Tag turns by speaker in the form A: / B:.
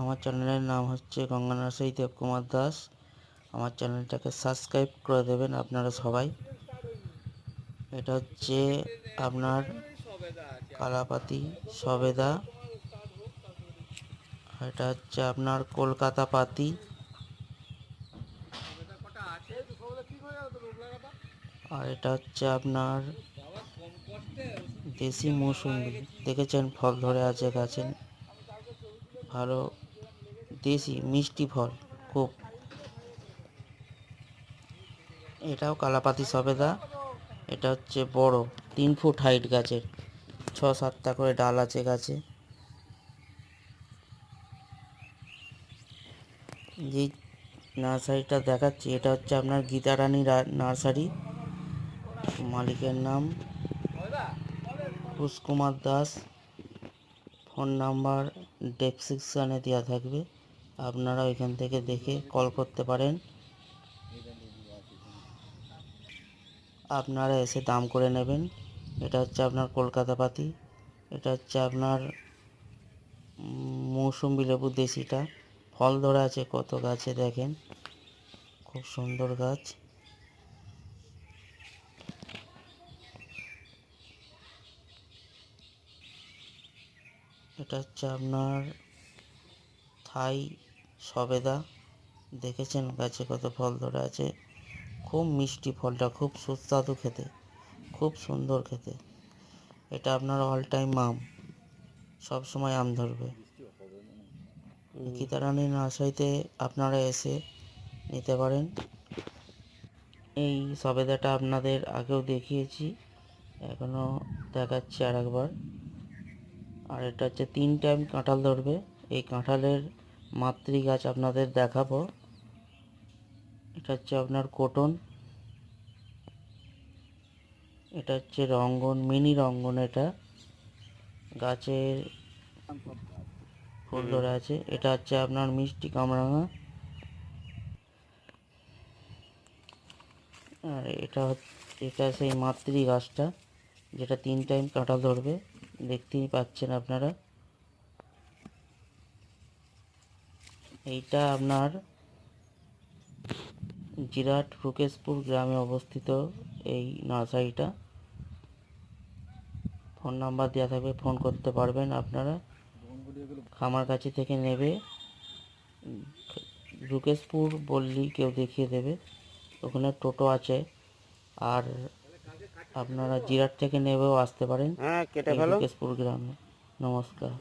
A: আমার চ্যানেলের নাম হচ্ছে গঙ্গা নার্সারি দেবকুমার দাস। আমার চ্যানেলটাকে সাবস্ক্রাইব করে দেবেন আপনারা সবাই। এটা হচ্ছে আপনার কালাপাতি সবেদা, এটা হচ্ছে আপনার কলকাতা পাতি, আর এটা হচ্ছে আপনার দেশি মৌসুমি। দেখেছেন ফল ধরে আছে গাছে, ভালো দেশি মিষ্টি ফল খুব। এটাও কালাপাতি সবেদা। এটা হচ্ছে বড় 3 ফুট হাইট গাছের, 6-7টা করে ডাল আছে গাছে। যে নার্সারিটা দেখাচ্ছি এটা হচ্ছে আপনার গীতারানী নার্সারি। মালিকের নাম কুশকুমার দাস। ফোন নাম্বার ডেসক্রিপশনে দেওয়া থাকবে, আপনারা ওইখান থেকে দেখে কল করতে পারেন। আপনারা এসে দাম করে নেবেন। এটা হচ্ছে আপনার কলকাতা পাতি, এটা হচ্ছে আপনার মৌসুম্বি লেবু দেশিটা। ফল ধরে আছে কত গাছে দেখেন, খুব সুন্দর গাছ। এটা হচ্ছে আপনার থাই সবেদা। দেখেছেন গাছে কত ফল ধরে আছে, খুব মিষ্টি ফলটা, খুব সুস্বাদু খেতে, খুব সুন্দর খেতে। এটা আপনার অল টাইম আম, সব সময় আম ধরবে। গীতারানী নার্সারিতে আপনারা এসে নিতে পারেন। এই সবেদাটা আপনাদের আগেও দেখিয়েছি, এখনও দেখাচ্ছি আর একবার। আর এটা হচ্ছে 3 টাইম কাঁঠাল ধরবে। এই কাঁঠালের মাতৃ গাছ আপনাদের দেখাবো। এটা হচ্ছে আপনার কোটন, এটা হচ্ছে রঙ্গন, মিনি রঙ্গন। এটা গাছের ফুল ধরে আছে। এটা হচ্ছে আপনার মিষ্টি কামরাঙা। আর এটা সেই মাতৃ গাছটা যেটা 3 টাইম কাঁঠাল ধরবে, দেখতেই পাচ্ছেন আপনারা। এইটা আপনার জিরাট রুকেশপুর গ্রামে অবস্থিত এই নার্সারিটা। ফোন নাম্বার দেওয়া থাকবে, ফোন করতে পারবেন আপনারা। খামার কাছে থেকে নেবে, রুকেশপুর বললেই কেউ দেখিয়ে দেবে, ওখানে টোটো আছে। আর আপনারা জিরাট থেকে নেবেও আসতে পারেন এই রুকেশপুর গ্রামে। নমস্কার।